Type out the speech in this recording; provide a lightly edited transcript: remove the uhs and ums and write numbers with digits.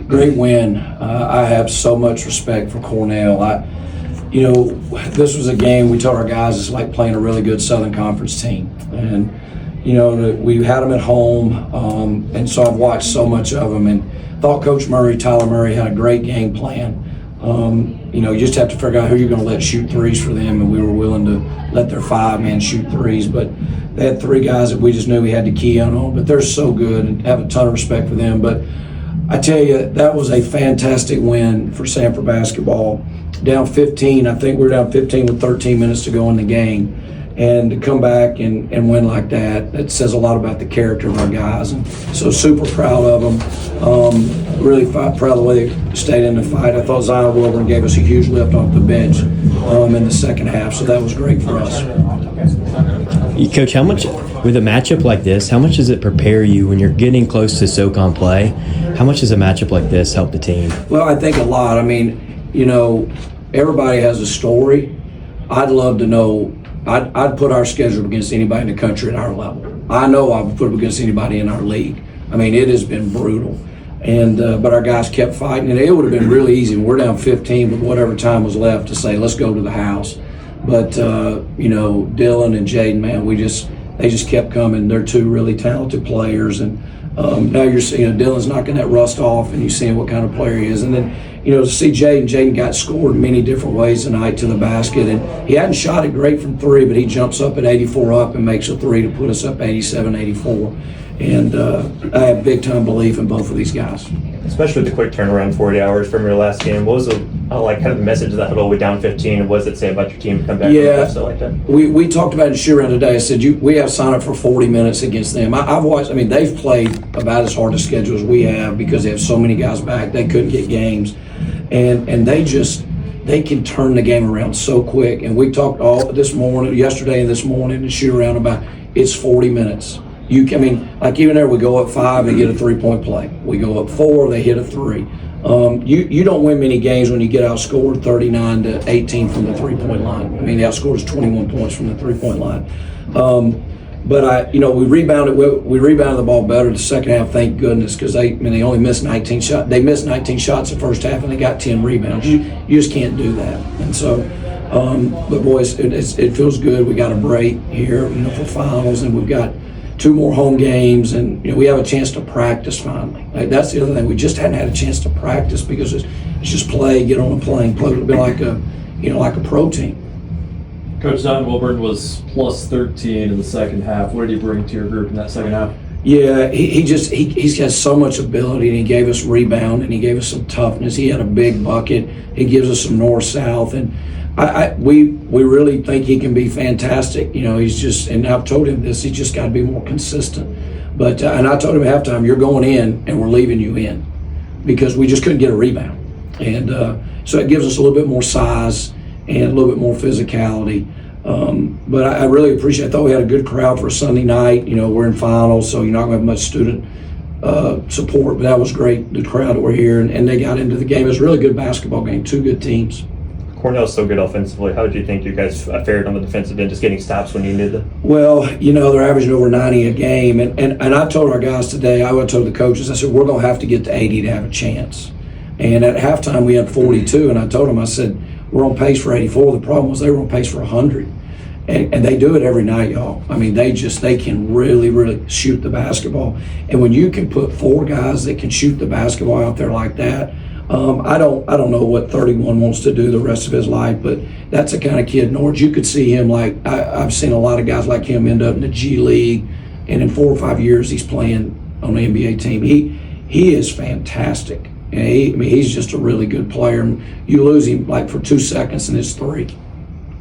Great win. I have so much respect for Cornell. This was a game we told our guys it's like playing a really good Southern Conference team. And, we had them at home, and so I've watched so much of them and thought Coach Tyler Murray had a great game plan. You just have to figure out who you're going to let shoot threes for them, and we were willing to let their 5-man shoot threes. But they had 3 guys that we just knew we had to key in on. But they're so good and have a ton of respect for them. But I tell you, that was a fantastic win for Samford basketball. Down 15, I think we were down 15 with 13 minutes to go in the game. And to come back and win like that, it says a lot about the character of our guys. And so super proud of them. Really proud of the way they stayed in the fight. I thought Zion Wilburn gave us a huge lift off the bench in the second half, so that was great for us. Coach, how much, with a matchup like this, how much does it prepare you when you're getting close to SoCon play? How much does a matchup like this help the team? Well, I think a lot. I mean, everybody has a story. I'd love to know. I'd put our schedule against anybody in the country at our level. I know I would put it against anybody in our league. I mean, it has been brutal. And but our guys kept fighting, and it would have been really easy. We're down 15 with whatever time was left to say, let's go to the house. But Dylan and Jaden, man, they just kept coming. They're 2 really talented players, and now you're seeing Dylan's knocking that rust off, and you're seeing what kind of player he is. And then to see Jaden got scored in many different ways tonight to the basket, and he hadn't shot it great from 3, but he jumps up at 84 up and makes a 3 to put us up 87, 84. And I have big time belief in both of these guys. Especially with the quick turnaround, 40 hours from your last game. What was the message of that all the way down 15? What does it say about your team to come back and stuff like that? We talked about it in the shoot around today. I said we have signed up for 40 minutes against them. I've watched. I mean, they've played about as hard a schedule as we have because they have so many guys back. They couldn't get games, and they can turn the game around so quick. And we talked yesterday and this morning in shoot around about it's 40 minutes. Even there, we go up 5, they get a 3-point play. We go up 4, they hit a 3. You don't win many games when you get outscored 39-18 from the 3-point line. I mean, the outscore is 21 points from the 3-point line. But we rebounded. We rebounded the ball better the second half, thank goodness, because they only missed 19 shots. They missed 19 shots the first half, and they got 10 rebounds. You just can't do that. And so, but boys, it feels good. We got a break here, for finals, and we've got 2 more home games, and we have a chance to practice finally. That's the other thing. We just hadn't had a chance to practice because it's just play, get on a plane, play. It'll be like a pro team. Coach Zion Wilburn was plus 13 in the second half. What did he bring to your group in that second half? Yeah, he's got so much ability, and he gave us rebound, and he gave us some toughness. He had a big bucket. He gives us some north-south, and we really think he can be fantastic. He's just, and I've told him this, he's just got to be more consistent. But and I told him at halftime, you're going in, and we're leaving you in, because we just couldn't get a rebound. And so it gives us a little bit more size and a little bit more physicality. But I really appreciate it. I thought we had a good crowd for a Sunday night. We're in finals, so you're not going to have much student support, but that was great, the crowd that were here, and they got into the game. It was a really good basketball game, 2 good teams. Cornell's so good offensively. How did you think you guys fared on the defensive end, just getting stops when you needed them? Well, they're averaging over 90 a game. And I told our guys today, I told the coaches, I said, we're going to have to get to 80 to have a chance. And at halftime, we had 42. And I told them, I said, we're on pace for 84. The problem was they were on pace for 100. And they do it every night, y'all. I mean, they can really, really shoot the basketball. And when you can put 4 guys that can shoot the basketball out there like that, I don't know what 31 wants to do the rest of his life, but that's the kind of kid, Norge. You could see him I've seen a lot of guys like him end up in the G League, and in 4 or 5 years he's playing on the NBA team. He is fantastic. And he's just a really good player. You lose him for 2 seconds and it's 3.